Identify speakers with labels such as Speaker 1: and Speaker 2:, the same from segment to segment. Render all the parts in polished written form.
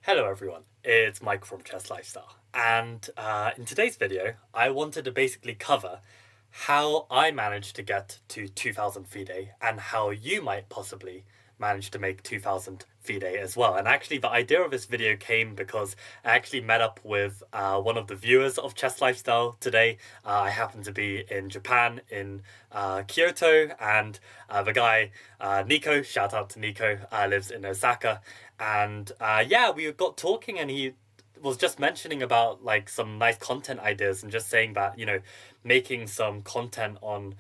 Speaker 1: Hello everyone, it's Mike from Chess Lifestyle, and in today's video I wanted to basically cover how I managed to get to 2000 FIDE and how you might possibly manage to make 2000 FIDE as well. And actually the idea of this video came because I actually met up with one of the viewers of Chess Lifestyle today. I happen to be in Japan, in Kyoto, and the guy, Nico, shout out to Nico, lives in Osaka. And yeah, we got talking and he was just mentioning about like some nice content ideas and just saying that, making some content on,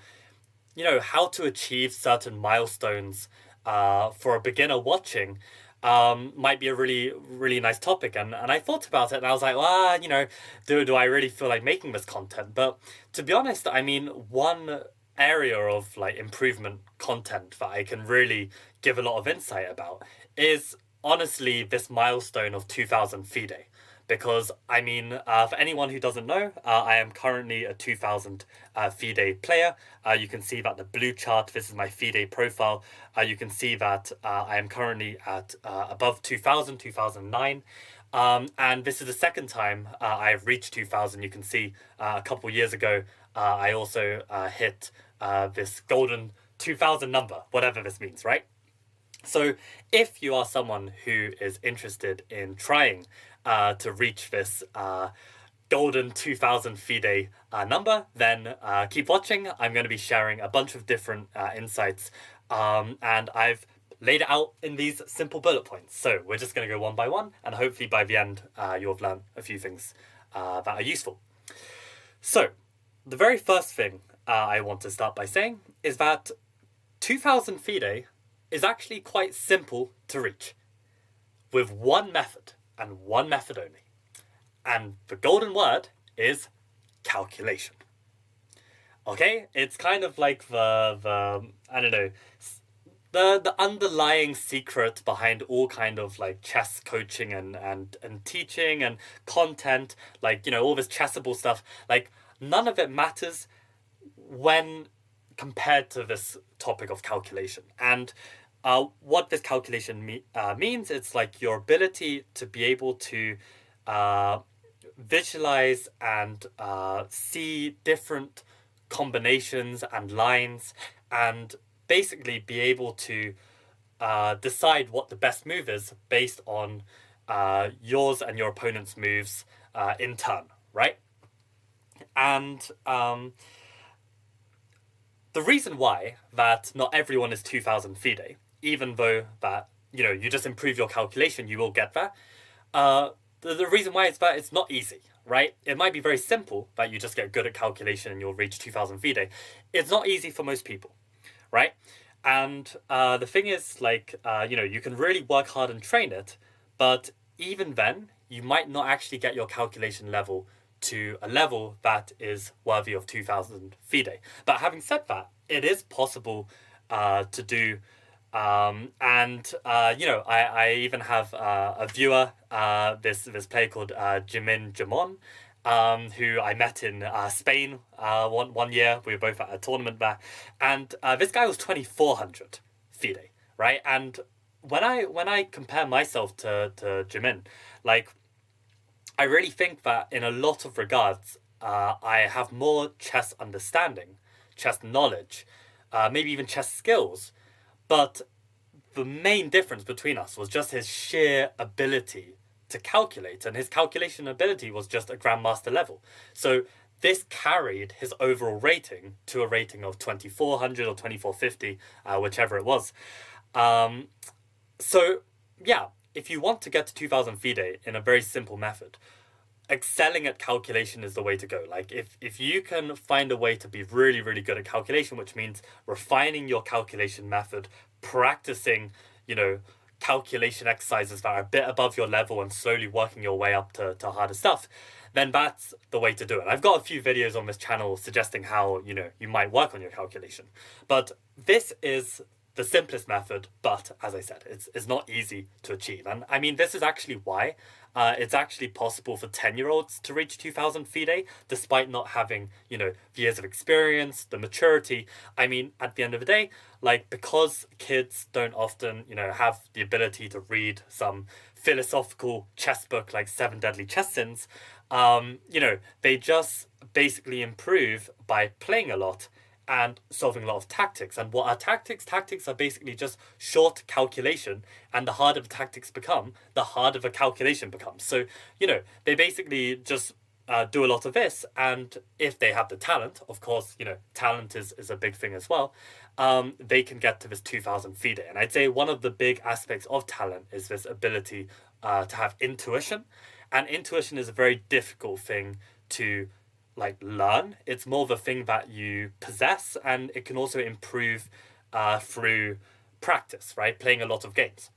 Speaker 1: how to achieve certain milestones for a beginner watching might be a really, really nice topic. And I thought about it and I was like, well, do I really feel like making this content? But to be honest, I mean, one area of like improvement content that I can really give a lot of insight about is honestly this milestone of 2000 FIDE. Because, I mean, for anyone who doesn't know, I am currently a 2000 FIDE player. You can see that the blue chart, this is my FIDE profile. You can see that I am currently at above 2000, 2009. And this is the second time I have reached 2000. You can see a couple years ago, I also hit this golden 2000 number, whatever this means, right? So if you are someone who is interested in trying to reach this golden 2000 FIDE number, then keep watching. I'm going to be sharing a bunch of different insights and I've laid it out in these simple bullet points. So we're just going to go one by one and hopefully by the end you'll have learned a few things that are useful. So the very first thing I want to start by saying is that 2000 FIDE is actually quite simple to reach with one method and one method only. And the golden word is calculation. Okay, it's kind of like the I don't know, the underlying secret behind all kind of like chess coaching and teaching and content, like, all this chessable stuff. Like, none of it matters when compared to this topic of calculation. And what this calculation means, it's like your ability to be able to visualize and see different combinations and lines and basically be able to decide what the best move is based on yours and your opponent's moves in turn, right? And the reason why that not everyone is 2000 FIDE, even though that, you just improve your calculation, you will get there. The reason why is that it's not easy, right? It might be very simple that you just get good at calculation and you'll reach 2000 FIDE. It's not easy for most people, right? And the thing is, like, you can really work hard and train it, but even then, you might not actually get your calculation level to a level that is worthy of 2000 FIDE. But having said that, it is possible to do. I even have a viewer, this player called Jimin Jamon, who I met in Spain one year. We were both at a tournament there, and this guy was 2400 FIDE, right? And when I compare myself to Jimin, like, I really think that in a lot of regards, I have more chess understanding, chess knowledge, maybe even chess skills. But the main difference between us was just his sheer ability to calculate, and his calculation ability was just a grandmaster level. So this carried his overall rating to a rating of 2400 or 2450, whichever it was. So yeah, if you want to get to 2000 FIDE in a very simple method, excelling at calculation is the way to go. Like, if you can find a way to be really, really good at calculation, which means refining your calculation method, practicing, calculation exercises that are a bit above your level and slowly working your way up to harder stuff, then that's the way to do it. I've got a few videos on this channel suggesting how, you might work on your calculation. But this is the simplest method, but as I said, it's not easy to achieve. And I mean, this is actually why it's actually possible for 10-year-olds to reach 2000 FIDE, despite not having, the years of experience, the maturity. I mean, at the end of the day, like, because kids don't often, have the ability to read some philosophical chess book like Seven Deadly Chess Sins, they just basically improve by playing a lot and solving a lot of tactics. And what are tactics? Tactics are basically just short calculation, and the harder the tactics become, the harder the calculation becomes. So, they basically just do a lot of this, and if they have the talent, of course, talent is a big thing as well, they can get to this 2000 FIDE. And I'd say one of the big aspects of talent is this ability to have intuition. And intuition is a very difficult thing to learn. It's more of a thing that you possess, and it can also improve through practice, right? Playing a lot of games.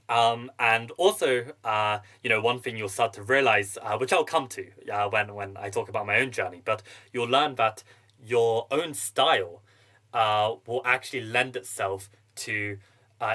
Speaker 1: And also, one thing you'll start to realize, which I'll come to when I talk about my own journey, but you'll learn that your own style will actually lend itself to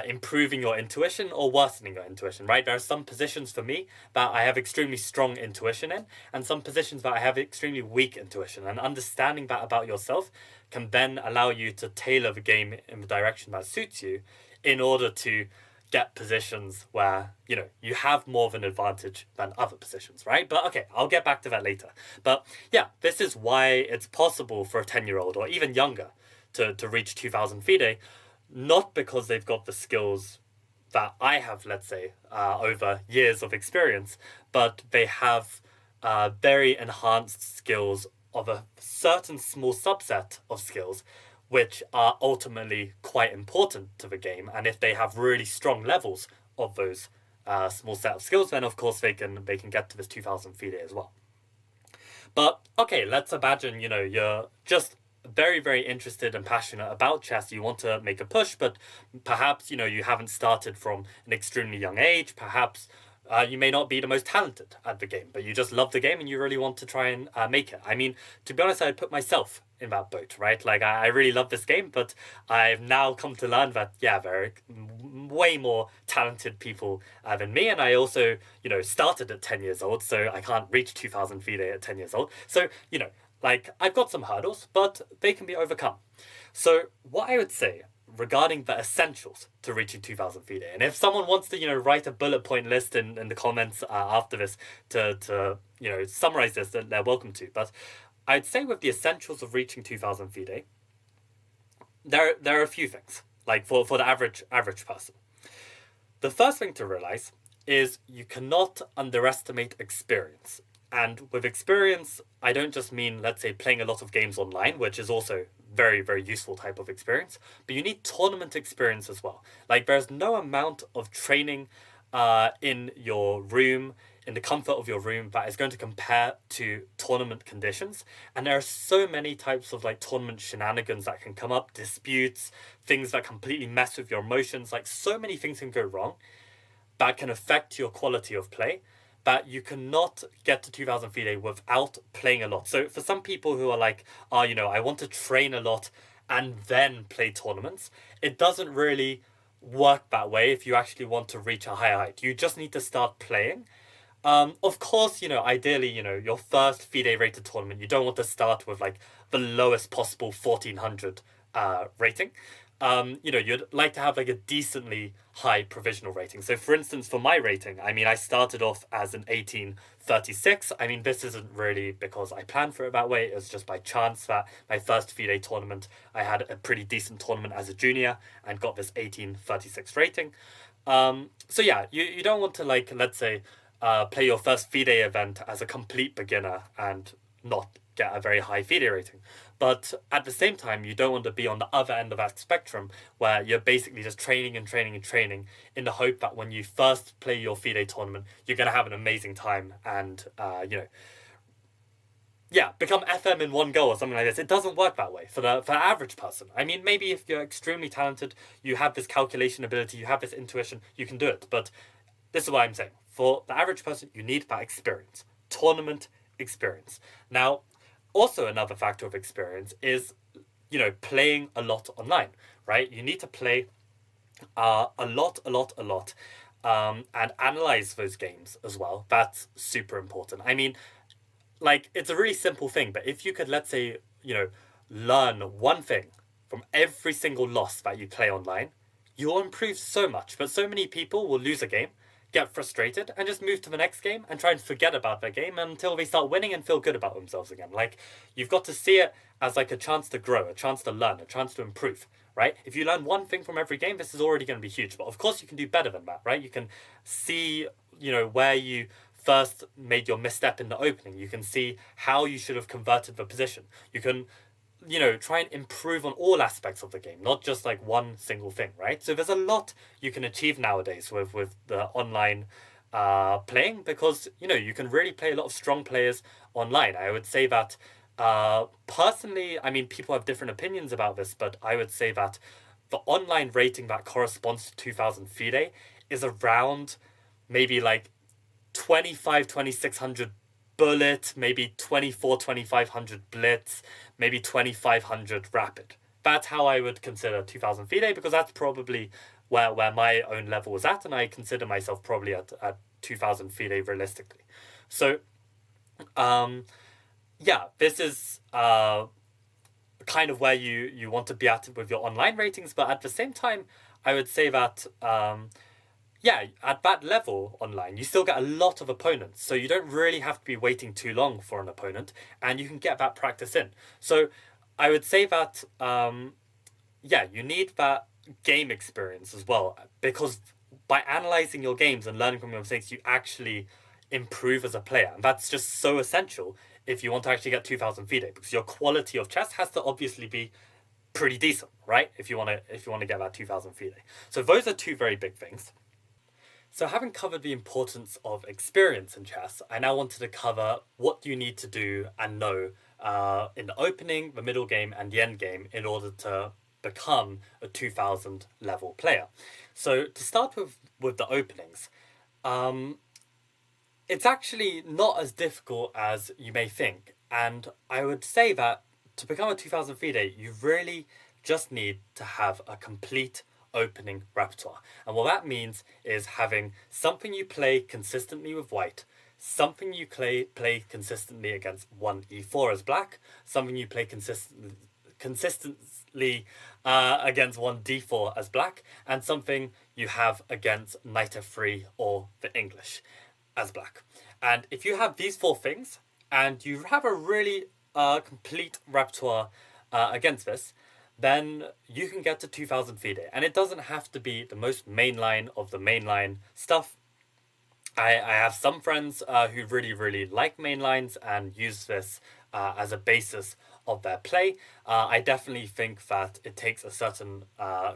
Speaker 1: improving your intuition or worsening your intuition, right? There are some positions for me that I have extremely strong intuition in, and some positions that I have extremely weak intuition. And understanding that about yourself can then allow you to tailor the game in the direction that suits you in order to get positions where, you have more of an advantage than other positions, right? But okay, I'll get back to that later. But yeah, this is why it's possible for a 10-year-old or even younger to reach 2000 FIDE, not because they've got the skills that I have, let's say, over years of experience, but they have very enhanced skills of a certain small subset of skills, which are ultimately quite important to the game. And if they have really strong levels of those small set of skills, then of course they can get to this 2000 FIDE as well. But okay, let's imagine, you're just very, very interested and passionate about chess. You want to make a push, but perhaps, you haven't started from an extremely young age. Perhaps you may not be the most talented at the game, but you just love the game and you really want to try and make it. I mean, to be honest, I'd put myself in that boat, right? Like, I really love this game, but I've now come to learn that, yeah, there are way more talented people than me. And I also, started at 10 years old, so I can't reach 2000 FIDE at 10 years old. So, I've got some hurdles, but they can be overcome. So what I would say regarding the essentials to reaching 2000 FIDE, and if someone wants to, write a bullet point list in the comments after this to summarize this, then they're welcome to. But I'd say with the essentials of reaching 2000 FIDE, there are a few things, for the average person. The first thing to realize is you cannot underestimate experience. And with experience, I don't just mean, let's say, playing a lot of games online, which is also very, very useful type of experience, but you need tournament experience as well. There's no amount of training in your room, in the comfort of your room, that is going to compare to tournament conditions. And there are so many types of tournament shenanigans that can come up, disputes, things that completely mess with your emotions. So many things can go wrong that can affect your quality of play, that you cannot get to 2000 FIDE without playing a lot. So for some people who are I want to train a lot and then play tournaments, it doesn't really work that way if you actually want to reach a higher height. You just need to start playing. Of course, ideally, your first FIDE rated tournament, you don't want to start with the lowest possible 1400 rating. You'd like to have a decently high provisional rating. So for instance, for my rating, I started off as an 1836. This isn't really because I planned for it that way. It was just by chance that my first FIDE tournament, I had a pretty decent tournament as a junior and got this 1836 rating. So yeah, you don't want to let's say, play your first FIDE event as a complete beginner and not get a very high FIDE rating. But at the same time, you don't want to be on the other end of that spectrum where you're basically just training and training and training in the hope that when you first play your FIDE tournament, you're going to have an amazing time and, become FM in one go or something like this. It doesn't work that way for the average person. Maybe if you're extremely talented, you have this calculation ability, you have this intuition, you can do it. But this is what I'm saying. For the average person, you need that experience, tournament experience. Now, also another factor of experience is, playing a lot online, right? You need to play a lot, and analyze those games as well. That's super important. I mean, like, it's a really simple thing, but if you could, let's say, learn one thing from every single loss that you play online, you'll improve so much. But so many people will lose a game, get frustrated, and just move to the next game and try and forget about their game until they start winning and feel good about themselves again. Like, you've got to see it as like a chance to grow, a chance to learn, a chance to improve, right? If you learn one thing from every game, this is already going to be huge. But of course, you can do better than that, right? You can see, where you first made your misstep in the opening. You can see how you should have converted the position. You can, try and improve on all aspects of the game, not just like one single thing, right? So there's a lot you can achieve nowadays with the online playing, because, you can really play a lot of strong players online. I would say that personally, I mean, people have different opinions about this, but I would say that the online rating that corresponds to 2000 FIDE is around maybe like 2600 bullet, maybe 2500 blitz, maybe 2500 rapid. That's how I would consider 2000 FIDE, because that's probably where my own level was at, and I consider myself probably at 2000 FIDE realistically. So, yeah, this is kind of where you want to be at with your online ratings, but at the same time, I would say that yeah, at that level online, you still get a lot of opponents. So you don't really have to be waiting too long for an opponent, and you can get that practice in. So I would say that, yeah, you need that game experience as well, because by analyzing your games and learning from your mistakes, you actually improve as a player. And that's just so essential if you want to actually get 2000 FIDE, because your quality of chess has to obviously be pretty decent, right? If you want to get that 2000 FIDE. So those are two very big things. So having covered the importance of experience in chess, I now wanted to cover what you need to do and know in the opening, the middle game, and the end game in order to become a 2000 level player. So to start with the openings, it's actually not as difficult as you may think. And I would say that to become a 2000 FIDE, you really just need to have a complete opening repertoire. And what that means is having something you play consistently with white, something you play consistently against 1e4 as black, something you play consistently against 1d4 as black, and something you have against knight f3 or the English as black. And if you have these four things, and you have a really complete repertoire against this, then you can get to 2000 FIDE. And it doesn't have to be the most mainline of the mainline stuff. I have some friends who really like mainlines and use this as a basis of their play. I definitely think that it takes a certain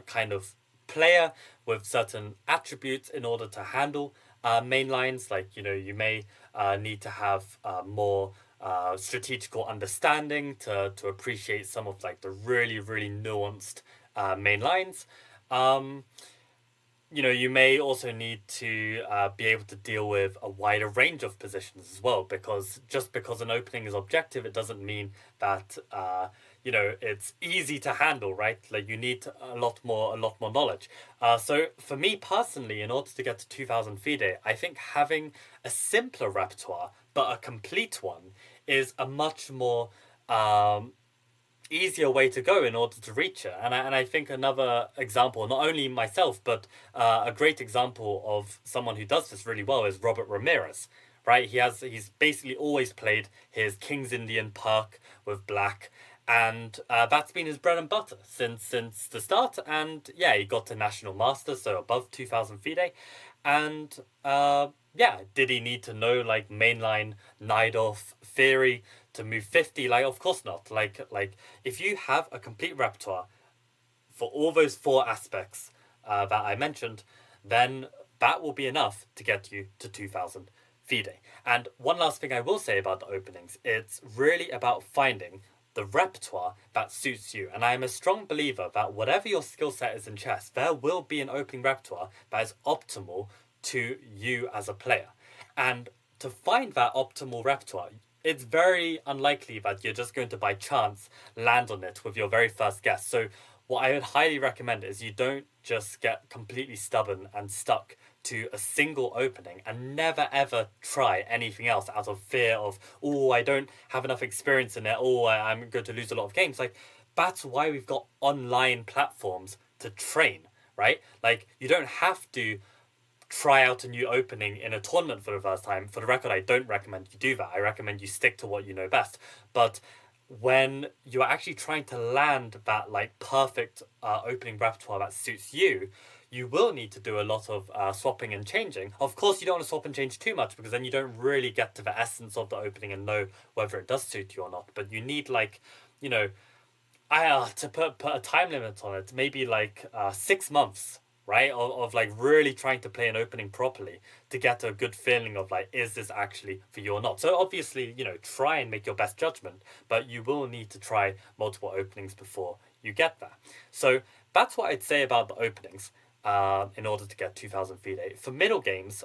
Speaker 1: kind of player with certain attributes in order to handle mainlines. Like, you may need to have more strategical understanding to appreciate some of like the really nuanced main lines. You may also need to be able to deal with a wider range of positions as well, because just because an opening is objective, it doesn't mean that it's easy to handle, right? Like, you need a lot more knowledge. So for me personally, in order to get to 2000 FIDE, I think having a simpler repertoire but a complete one is a much more easier way to go in order to reach it. And I think another example, not only myself, but a great example of someone who does this really well is Robert Ramirez, right? He's basically always played his King's Indian Park with black, and that's been his bread and butter since the start. And yeah, he got to National Master, so above 2000 FIDE. And yeah, did he need to know like mainline Najdorf theory to move 50? Like, of course not. Like if you have a complete repertoire for all those four aspects that I mentioned, then that will be enough to get you to 2000 FIDE. And one last thing I will say about the openings, it's really about finding the repertoire that suits you. And I am a strong believer that whatever your skill set is in chess, there will be an opening repertoire that is optimal to you as a player. And to find that optimal repertoire, it's very unlikely that you're just going to by chance land on it with your very first guess. So what I would highly recommend is you don't just get completely stubborn and stuck to a single opening and never ever try anything else out of fear of, oh, I don't have enough experience in it, oh, I'm going to lose a lot of games. Like, that's why we've got online platforms to train, right? Like, you don't have to try out a new opening in a tournament for the first time. For the record, I don't recommend you do that. I recommend you stick to what you know best. But when you're actually trying to land that like perfect opening repertoire that suits you, you will need to do a lot of swapping and changing. Of course, you don't want to swap and change too much because then you don't really get to the essence of the opening and know whether it does suit you or not. But you need like, you know, to put a time limit on it, maybe like 6 months, right? Of like really trying to play an opening properly to get a good feeling of like, is this actually for you or not? So obviously, try and make your best judgment, but you will need to try multiple openings before you get there. So that's what I'd say about the openings in order to get 2000 FIDE. For middle games,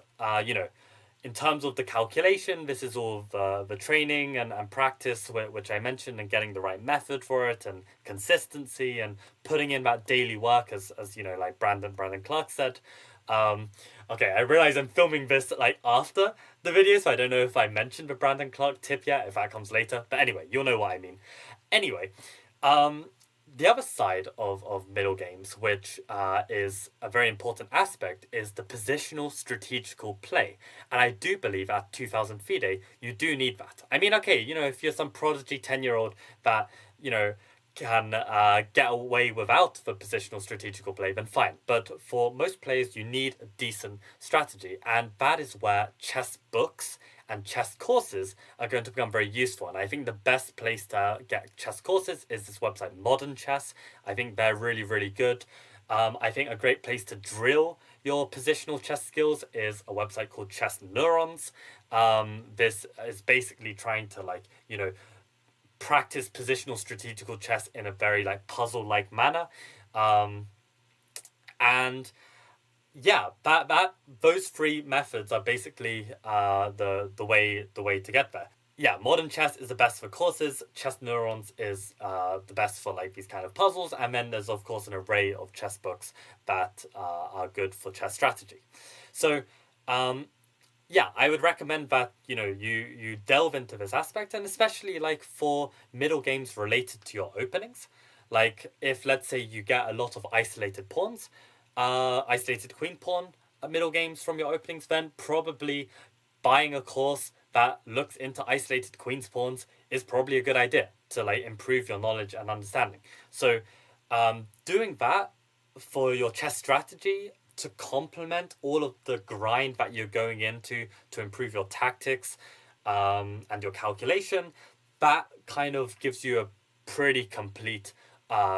Speaker 1: in terms of the calculation, this is all the training and practice, which I mentioned, and getting the right method for it, and consistency, and putting in that daily work, as like Brandon Clark said. Okay, I realize I'm filming this like after the video, so I don't know if I mentioned the Brandon Clark tip yet, if that comes later. But anyway, you'll know what I mean. Anyway, the other side of middle games, which is a very important aspect, is the positional strategical play. And I do believe at 2000 FIDE, you do need that. I mean, okay, if you're some prodigy 10-year-old that, can get away without the positional strategical play, then fine. But for most players, you need a decent strategy. And that is where chess books and chess courses are going to become very useful. And I think the best place to get chess courses is this website, Modern Chess. I think they're really, really good. I think a great place to drill your positional chess skills is a website called Chess Neurons. This is basically trying to practice positional strategical chess in a very puzzle-like manner. And yeah, that those three methods are basically the way to get there. Yeah, Modern Chess is the best for courses. Chess Neurons is the best for these kind of puzzles, and then there's of course an array of chess books that are good for chess strategy. So yeah, I would recommend that you delve into this aspect, and especially for middle games related to your openings. If let's say you get a lot of isolated pawns, isolated queen pawn middle games from your openings, then probably buying a course that looks into isolated queen's pawns is probably a good idea to improve your knowledge and understanding. So doing that for your chess strategy to complement all of the grind that you're going into to improve your tactics and your calculation, that kind of gives you a pretty complete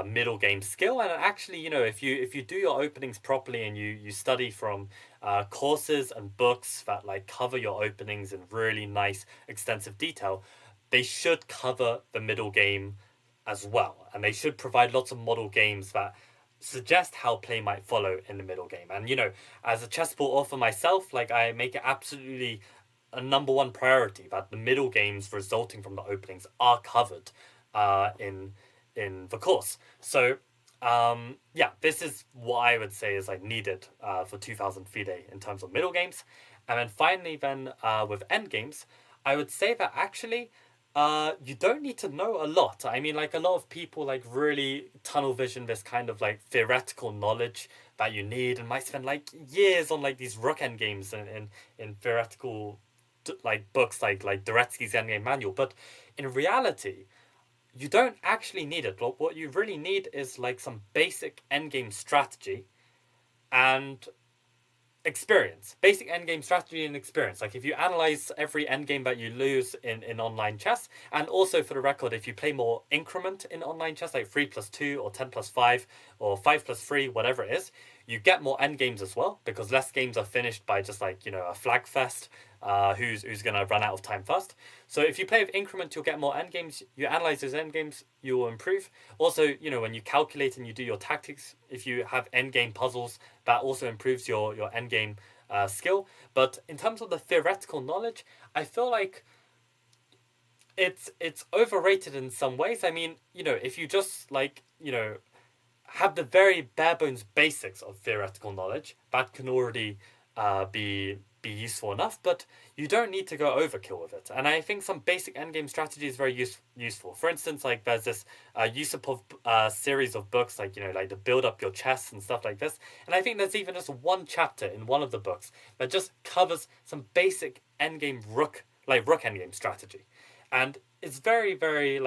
Speaker 1: middle game skill. And actually, if you do your openings properly and you study from courses and books that cover your openings in really nice extensive detail, they should cover the middle game as well, and they should provide lots of model games that suggest how play might follow in the middle game. And as a chessboard author myself, I make it absolutely a number one priority that the middle games resulting from the openings are covered in the course. So yeah, this is what I would say is needed for 2000 FIDE in terms of middle games. And then finally with end games, I would say that actually you don't need to know a lot. I mean, a lot of people really tunnel vision this kind of theoretical knowledge that you need, and might spend years on these rook end games in theoretical books like Dvoretsky's Endgame Manual. But in reality, you don't actually need it. What you really need is some basic endgame strategy and experience. Basic endgame strategy and experience. If you analyze every endgame that you lose in online chess, and also for the record, if you play more increment in online chess, 3+2 or 10+5 or 5+3, whatever it is, you get more endgames as well, because less games are finished by just a flag fest, who's going to run out of time first. So if you play with increment, you'll get more endgames. You analyze those endgames, you will improve. Also, when you calculate and you do your tactics, if you have endgame puzzles, that also improves your endgame skill. But in terms of the theoretical knowledge, I feel it's overrated in some ways. I mean, if you just have the very bare bones basics of theoretical knowledge, that can already be useful enough, but you don't need to go overkill with it. And I think some basic endgame strategy is very useful. For instance, like there's this Yusupov series of books, like, like to build up your chess and stuff like this. And I think there's even just one chapter in one of the books that just covers some basic endgame rook endgame strategy. And it's very, very,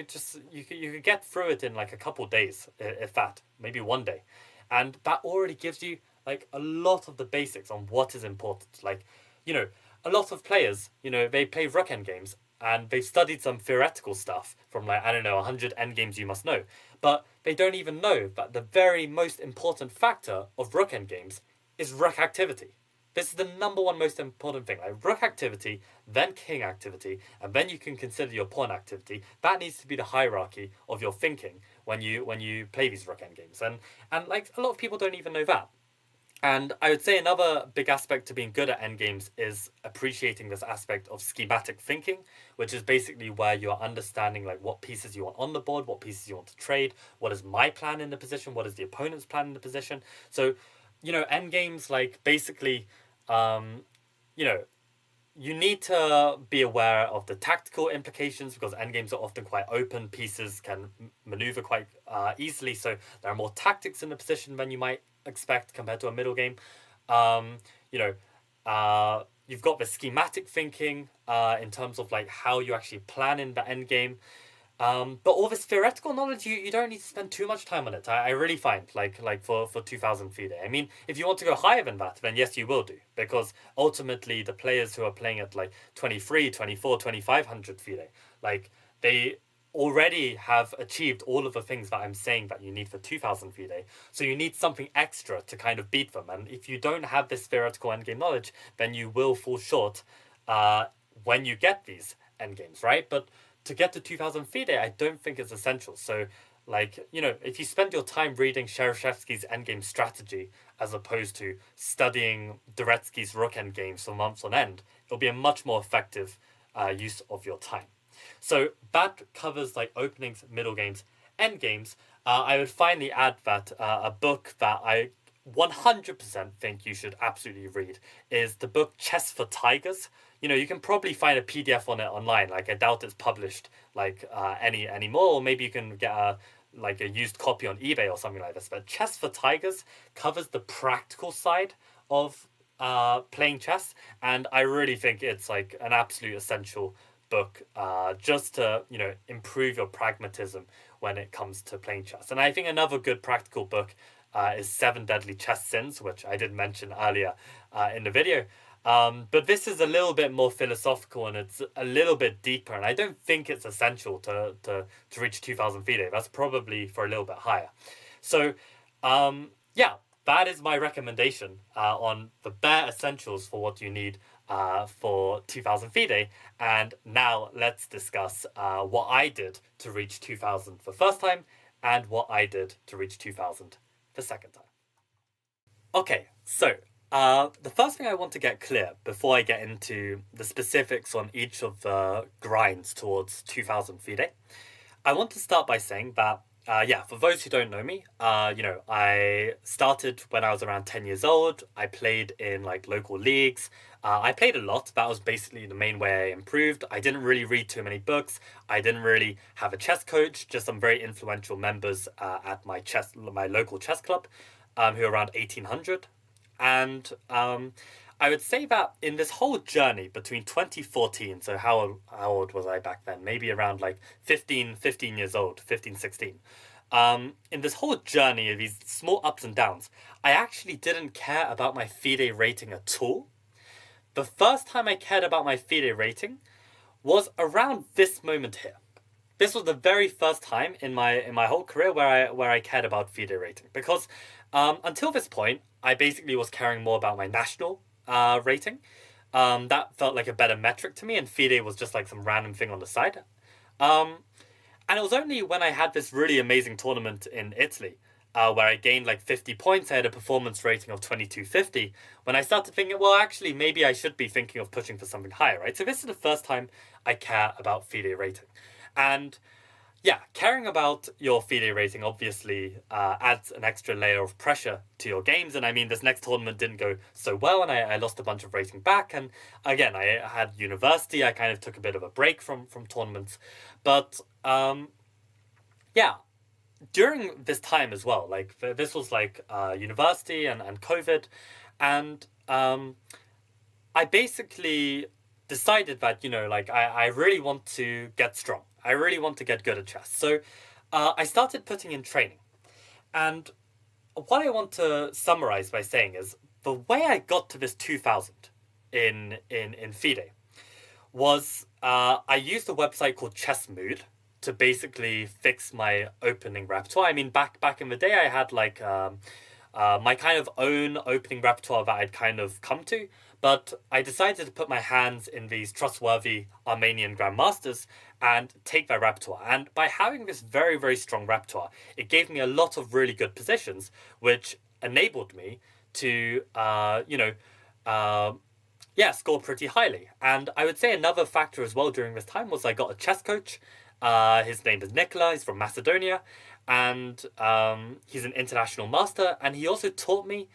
Speaker 1: just you could get through it in like a couple days, if that, maybe one day. And that already gives you like a lot of the basics on what is important. Like, a lot of players, they play rook endgames and they've studied some theoretical stuff from, like, I don't know, 100 endgames you must know. But they don't even know that the very most important factor of rook endgames is rook activity. This is the number one most important thing. Like rook activity, then king activity, and then you can consider your pawn activity. That needs to be the hierarchy of your thinking when you play these rook endgames. And like a lot of people don't even know that. And I would say another big aspect to being good at endgames is appreciating this aspect of schematic thinking, which is basically where you're understanding like what pieces you want on the board, what pieces you want to trade, what is my plan in the position, what is the opponent's plan in the position. So, endgames, like basically, you need to be aware of the tactical implications because endgames are often quite open. Pieces can maneuver quite easily, so there are more tactics in the position than you might expect compared to a middle game. You've got the schematic thinking in terms of like how you actually plan in the endgame. But all this theoretical knowledge, you don't need to spend too much time on it. I really find, like for 2000 FIDE. I mean, if you want to go higher than that, then yes, you will do. Because ultimately, the players who are playing at like 23, 24, 2500 FIDE, like, they already have achieved all of the things that I'm saying that you need for 2000 FIDE. So you need something extra to kind of beat them. And if you don't have this theoretical endgame knowledge, then you will fall short when you get these endgames, right? But to get to 2000 FIDE, I don't think it's essential. So, like, if you spend your time reading Shereshevsky's endgame strategy as opposed to studying Dvoretsky's rook endgames for months on end, it'll be a much more effective use of your time. So that covers like openings, middle games, end games. I would finally add that a book that I 100% think you should absolutely read is the book Chess for Tigers. You can probably find a PDF on it online. Like, I doubt it's published like anymore, or maybe you can get a used copy on eBay or something like this. But Chess for Tigers covers the practical side of playing chess, and I really think it's like an absolute essential book just to improve your pragmatism when it comes to playing chess. And I think another good practical book is Seven Deadly Chess Sins, which I did mention earlier in the video. But this is a little bit more philosophical and it's a little bit deeper, and I don't think it's essential to reach 2000 FIDE. That's probably for a little bit higher. So yeah, that is my recommendation on the bare essentials for what you need for 2000 FIDE. And now let's discuss what I did to reach 2000 the first time and what I did to reach 2000 the second time. Okay, so the first thing I want to get clear before I get into the specifics on each of the grinds towards 2000 FIDE, I want to start by saying that for those who don't know me, I started when I was around 10 years old. I played in like local leagues. I played a lot. That was basically the main way I improved. I didn't really read too many books. I didn't really have a chess coach, just some very influential members at my local chess club who are around 1800. And I would say that in this whole journey between 2014, so how old was I back then? Maybe around like 15 years old, 15, 16. In this whole journey of these small ups and downs, I actually didn't care about my FIDE rating at all. The first time I cared about my FIDE rating was around this moment here. This was the very first time in my whole career where I cared about FIDE rating, because until this point, I basically was caring more about my national rating. That felt like a better metric to me, and FIDE was just like some random thing on the side. And it was only when I had this really amazing tournament in Italy, where I gained like 50 points, I had a performance rating of 2250, when I started thinking, well, actually, maybe I should be thinking of pushing for something higher, right? So this is the first time I care about FIDE rating. And Yeah, caring about your FIDE rating obviously adds an extra layer of pressure to your games. And I mean, this next tournament didn't go so well, and I lost a bunch of rating back. And again, I had university. I kind of took a bit of a break from tournaments. But yeah, during this time as well, like this was like university and COVID. And I basically decided that, like, I really want to get strong. I really want to get good at chess. So I started putting in training. And what I want to summarize by saying is the way I got to this 2000 in FIDE was I used a website called Chess Mood to basically fix my opening repertoire. I mean, back in the day, I had like my kind of own opening repertoire that I'd kind of come to, but I decided to put my hands in these trustworthy Armenian grandmasters and take their repertoire. And by having this very, very strong repertoire, it gave me a lot of really good positions, which enabled me to, score pretty highly. And I would say another factor as well during this time was I got a chess coach. His name is Nicola. He's from Macedonia, and he's an international master. And he also taught me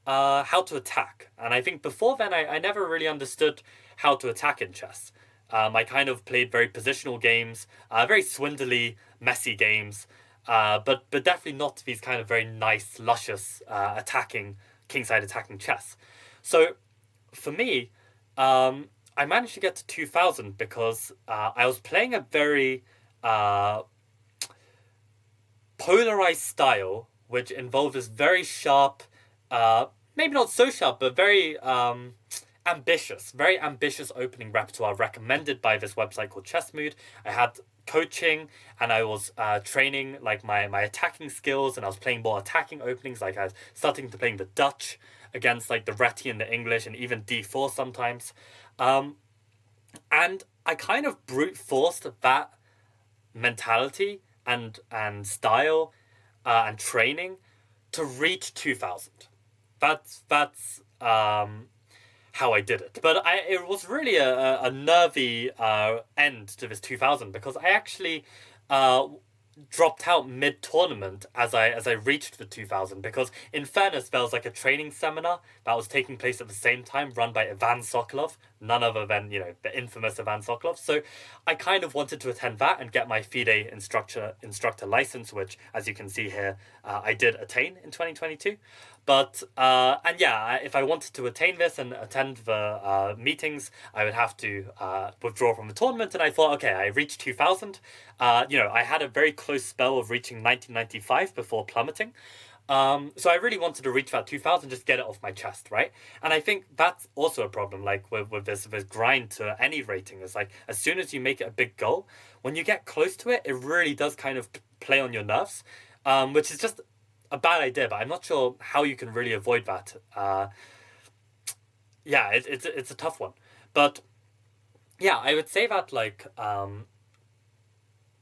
Speaker 1: how to attack. And I think before then, I never really understood how to attack in chess. I kind of played very positional games, very swindly, messy games, but definitely not these kind of very nice, luscious kingside attacking chess. So for me, I managed to get to 2000 because I was playing a very polarized style, which involved this very sharp, maybe not so sharp, but very very ambitious opening repertoire recommended by this website called Chess Mood. I had coaching and I was training like my attacking skills, and I was playing more attacking openings. Like I was starting to playing the Dutch against like the Reti and the English, and even D4 sometimes. And I kind of brute forced that mentality and style and training to reach 2000. That's how I did it. But it was really a nervy end to this 2000 because I actually dropped out mid tournament as I reached the 2000, because in fairness there was like a training seminar that was taking place at the same time, run by Ivan Sokolov, none other than the infamous Ivan Sokolov. So I kind of wanted to attend that and get my FIDE instructor license, which as you can see here I did attain in 2022. But if I wanted to attain this and attend the meetings, I would have to withdraw from the tournament. And I thought, okay, I reached 2000. I had a very close spell of reaching 1995 before plummeting. So I really wanted to reach that 2000, just get it off my chest, right? And I think that's also a problem, like with this grind to any rating, is like as soon as you make it a big goal, when you get close to it, it really does kind of play on your nerves, which is just a bad idea, but I'm not sure how you can really avoid that. It's a tough one. But yeah, I would say that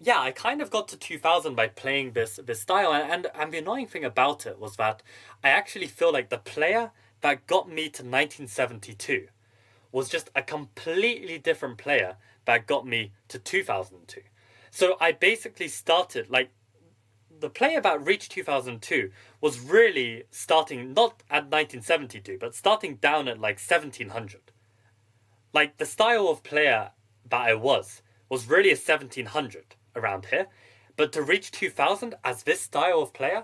Speaker 1: I kind of got to 2000 by playing this style, and the annoying thing about it was that I actually feel like the player that got me to 1972 was just a completely different player that got me to 2002. So I basically started like the player that reached 2002 was really starting not at 1972, but starting down at like 1700. Like the style of player that I was really a 1700 around here. But to reach 2000 as this style of player,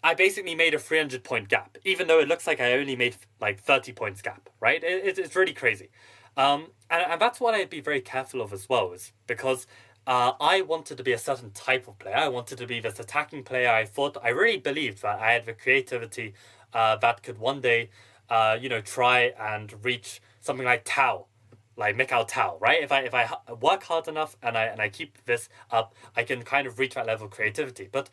Speaker 1: I basically made a 300 point gap, even though it looks like I only made like 30 points gap, right? It's really crazy. And that's what I'd be very careful of as well, is because I wanted to be a certain type of player. I wanted to be this attacking player. I really believed that I had the creativity that could one day, try and reach something like Tao, like Mikhail Tao, right? If I work hard enough and I keep this up, I can kind of reach that level of creativity. But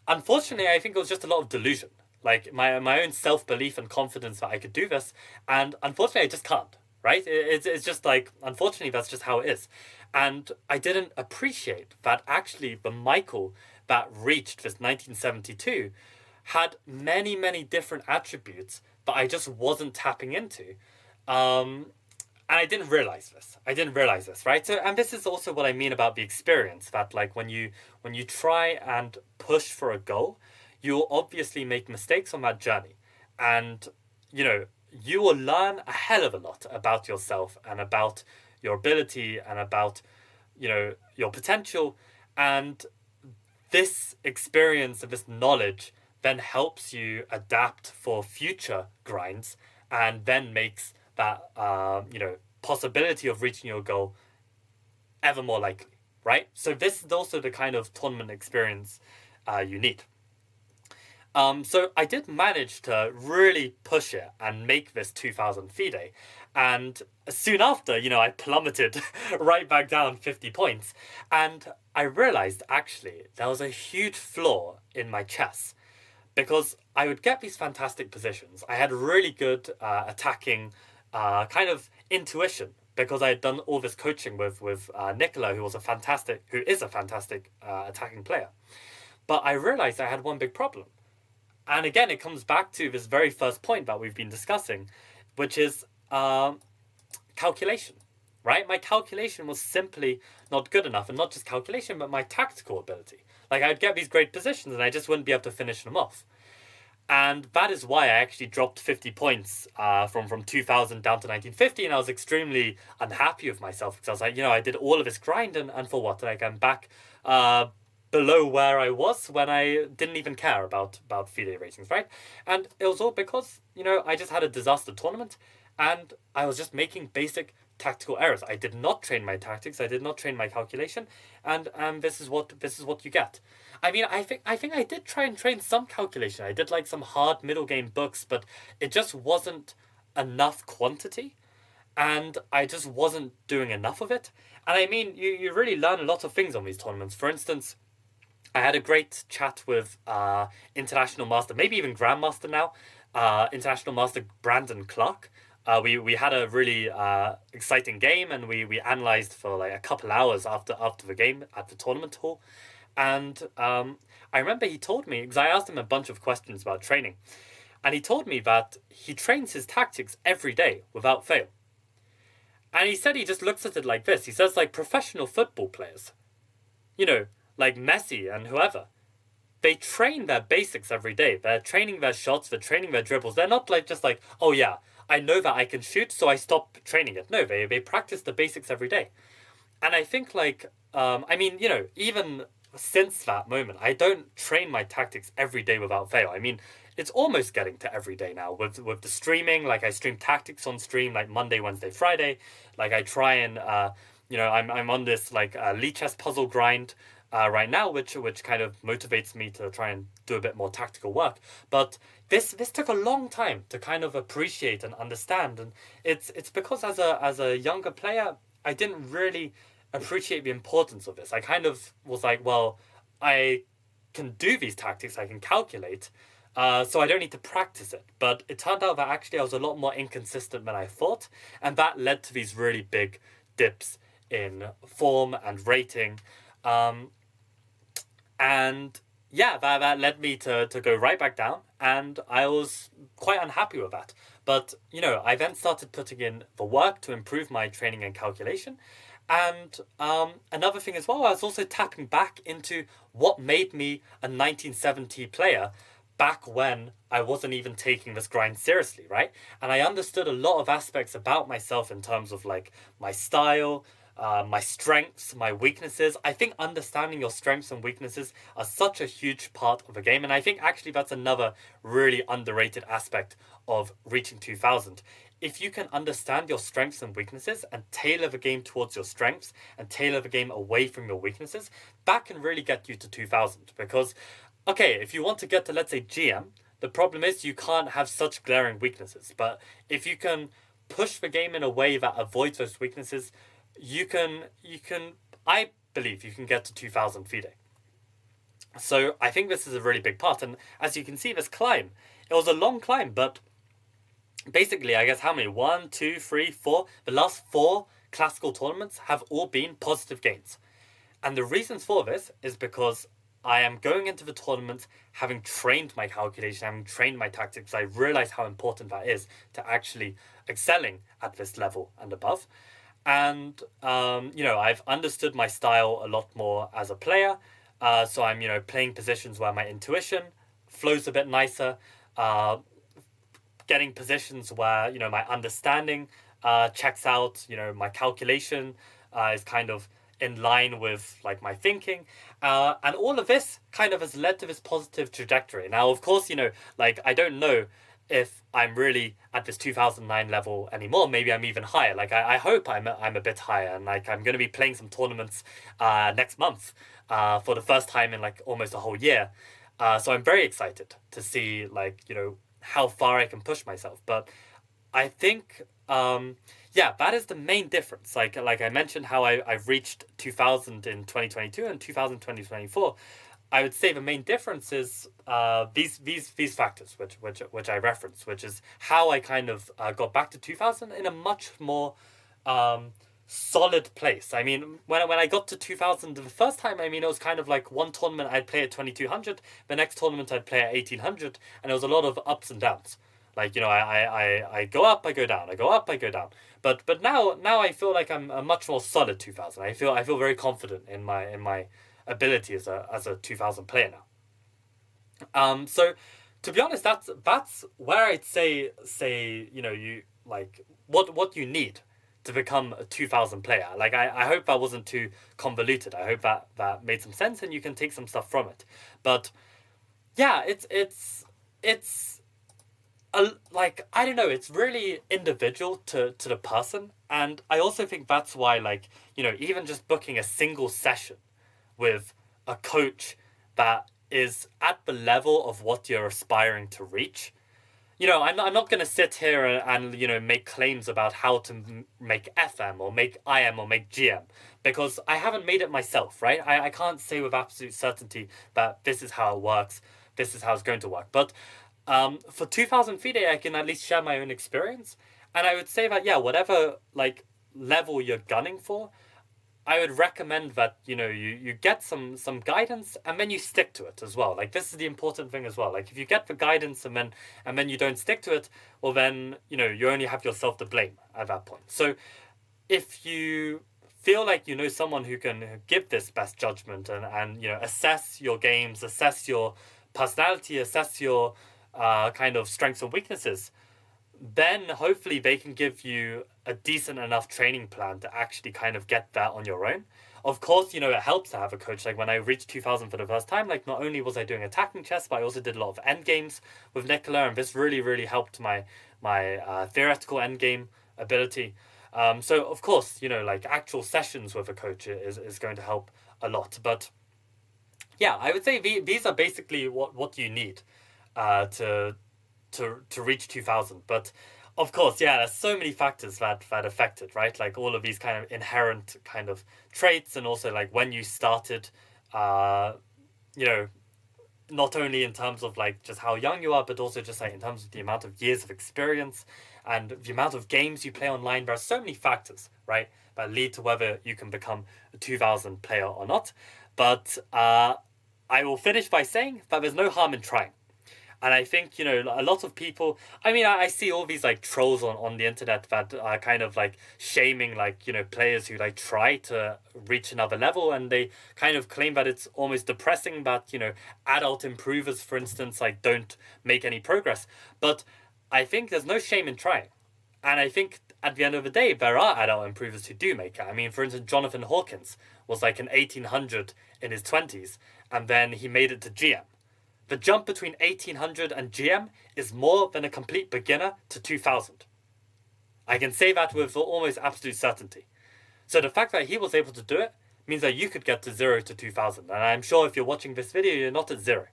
Speaker 1: unfortunately, I think it was just a lot of delusion, like my own self-belief and confidence that I could do this, and unfortunately, I just can't. Right? It's just like, unfortunately, that's just how it is. And I didn't appreciate that actually the Michael that reached this 1972 had many, many different attributes that I just wasn't tapping into. And I didn't realize this. I didn't realize this, right? So, and this is also what I mean about the experience, that like when you try and push for a goal, you'll obviously make mistakes on that journey. And, you know, you will learn a hell of a lot about yourself and about your ability and about, you know, your potential. And this experience and this knowledge then helps you adapt for future grinds, and then makes that possibility of reaching your goal ever more likely, right? So this is also the kind of tournament experience you need. So I did manage to really push it and make this 2000 FIDE. And soon after, you know, I plummeted right back down 50 points. And I realized actually there was a huge flaw in my chess, because I would get these fantastic positions. I had really good attacking kind of intuition, because I had done all this coaching with Nicola, who is a fantastic attacking player. But I realized I had one big problem. And again, it comes back to this very first point that we've been discussing, which is calculation, right? My calculation was simply not good enough, and not just calculation, but my tactical ability. Like, I'd get these great positions and I just wouldn't be able to finish them off. And that is why I actually dropped 50 points from 2000 down to 1950, and I was extremely unhappy with myself, because I was like, you know, I did all of this grind, and for what? Like, I'm back below where I was when I didn't even care about FIDE ratings, right? And it was all because, you know, I just had a disaster tournament, and I was just making basic tactical errors. I did not train my tactics. I did not train my calculation, and this is what you get. I mean, I think I did try and train some calculation. I did like some hard middle game books, but it just wasn't enough quantity, and I just wasn't doing enough of it. And I mean, you really learn a lot of things on these tournaments. For instance, I had a great chat with International Master, maybe even Grandmaster now, International Master Brandon Clark. We had a really exciting game, and we analysed for like a couple hours after the game at the tournament hall. And I remember he told me, because I asked him a bunch of questions about training, and he told me that he trains his tactics every day without fail. And he said he just looks at it like this. He says, like, professional football players, you know, like Messi and whoever, they train their basics every day. They're training their shots, they're training their dribbles. They're not like just like, oh yeah, I know that I can shoot, so I stop training it. No, they practice the basics every day. And I think, like, I mean, you know, even since that moment, I don't train my tactics every day without fail. I mean, it's almost getting to every day now with the streaming. Like, I stream tactics on stream like Monday, Wednesday, Friday. Like, I try and I'm on this like Lichess puzzle grind right now, which kind of motivates me to try and do a bit more tactical work. But this took a long time to kind of appreciate and understand, and it's because as a younger player, I didn't really appreciate the importance of this. I kind of was like, well, I can do these tactics, I can calculate, so I don't need to practice it. But it turned out that actually I was a lot more inconsistent than I thought, and that led to these really big dips in form and rating. And yeah, that led me to go right back down, and I was quite unhappy with that. But, you know, I then started putting in the work to improve my training and calculation. And another thing as well, I was also tapping back into what made me a 1970 player back when I wasn't even taking this grind seriously, right? And I understood a lot of aspects about myself in terms of like my style, my strengths, my weaknesses. I think understanding your strengths and weaknesses are such a huge part of a game, and I think actually that's another really underrated aspect of reaching 2000. If you can understand your strengths and weaknesses and tailor the game towards your strengths and tailor the game away from your weaknesses, that can really get you to 2000. Because, okay, if you want to get to, let's say, GM, the problem is you can't have such glaring weaknesses. But if you can push the game in a way that avoids those weaknesses, you can I believe you can get to 2000 FIDE. So I think this is a really big part. And as you can see, this climb, it was a long climb, but basically, I guess how many? 1, 2, 3, 4. The last 4 classical tournaments have all been positive gains. And the reasons for this is because I am going into the tournament having trained my calculation, having trained my tactics. I realize how important that is to actually excelling at this level and above. And, I've understood my style a lot more as a player. So I'm, playing positions where my intuition flows a bit nicer, getting positions where, my understanding checks out, my calculation is kind of in line with like my thinking, and all of this kind of has led to this positive trajectory. Now, of course, I don't know if I'm really at this 2009 level anymore. Maybe I'm even higher. Like I hope I'm a bit higher, and like I'm going to be playing some tournaments next month for the first time in like almost a whole year. So I'm very excited to see how far I can push myself. But I think that is the main difference. Like I mentioned, how I've reached 2000 in 2022 and 2000 2024. I would say the main difference is these factors, which I referenced, which is how I kind of got back to 2000 in a much more solid place. I mean, when I got to 2000 the first time, I mean, it was kind of like one tournament I'd play at 2200, the next tournament I'd play at 1800, and there was a lot of ups and downs. Like, I go up, I go down, I go up, I go down. But now I feel like I'm a much more solid 2000. I feel very confident in my ability as a 2000 player now. So to be honest, that's where I'd say you like what you need to become a 2000 player. Like I hope that wasn't too convoluted. I hope that made some sense and you can take some stuff from it. But yeah, it's like, I don't know, it's really individual to the person. And I also think that's why, like, even just booking a single session with a coach that is at the level of what you're aspiring to reach. I'm not going to sit here and make claims about how to make FM or make IM or make GM, because I haven't made it myself, right? I can't say with absolute certainty that this is how it works, this is how it's going to work. But for 2000 FIDE, I can at least share my own experience. And I would say that, yeah, whatever like level you're gunning for, I would recommend that, you get some guidance and then you stick to it as well. Like, this is the important thing as well. Like, if you get the guidance and then you don't stick to it, well then, you only have yourself to blame at that point. So if you feel like someone who can give this best judgment and assess your games, assess your personality, assess your kind of strengths and weaknesses, then hopefully they can give you a decent enough training plan to actually kind of get that on your own. Of course, it helps to have a coach. Like when I reached 2000 for the first time, like not only was I doing attacking chess, but I also did a lot of end games with Nicola, and this really, really helped my theoretical end game ability. So of course, like actual sessions with a coach is going to help a lot. But yeah, I would say these are basically what you need to reach 2000. But of course, yeah, there's so many factors that affect it, right? Like all of these kind of inherent kind of traits, and also like when you started, not only in terms of like just how young you are, but also just like in terms of the amount of years of experience and the amount of games you play online. There are so many factors, right, that lead to whether you can become a 2000 player or not. But I will finish by saying that there's no harm in trying. And I think, a lot of people, I mean, I see all these like trolls on the internet that are kind of like shaming like, players who like try to reach another level, and they kind of claim that it's almost depressing that, adult improvers, for instance, like don't make any progress. But I think there's no shame in trying. And I think at the end of the day, there are adult improvers who do make it. I mean, for instance, Jonathan Hawkins was like an 1800 in his 20s, and then he made it to GM. The jump between 1800 and GM is more than a complete beginner to 2000. I can say that with almost absolute certainty. So the fact that he was able to do it means that you could get to 0 to 2000. And I'm sure if you're watching this video, you're not at 0.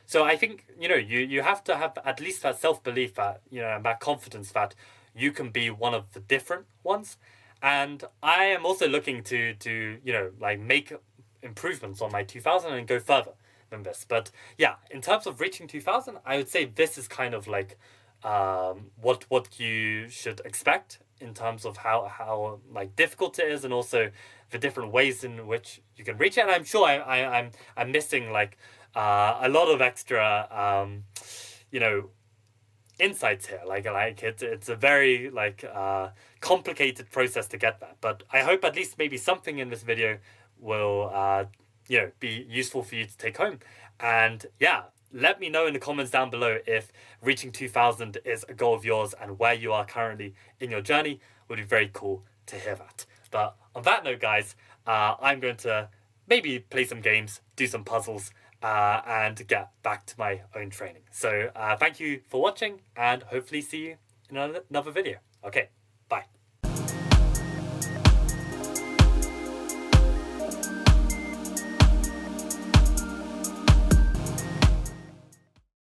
Speaker 1: So I think, you have to have at least that self-belief that, and that confidence that you can be one of the different ones. And I am also looking to like make improvements on my 2000 and go further than this. But yeah, in terms of reaching 2000, I would say this is kind of like what you should expect in terms of how like difficult it is, and also the different ways in which you can reach it. And I'm sure I'm missing like a lot of extra you know insights here. Like it's a very like complicated process to get that. But I hope at least maybe something in this video will be useful for you to take home. And yeah, let me know in the comments down below if reaching 2000 is a goal of yours and where you are currently in your journey. Would be very cool to hear that. But on that note, guys, I'm going to maybe play some games, do some puzzles, and get back to my own training. So thank you for watching, and hopefully see you in another video. Okay, bye.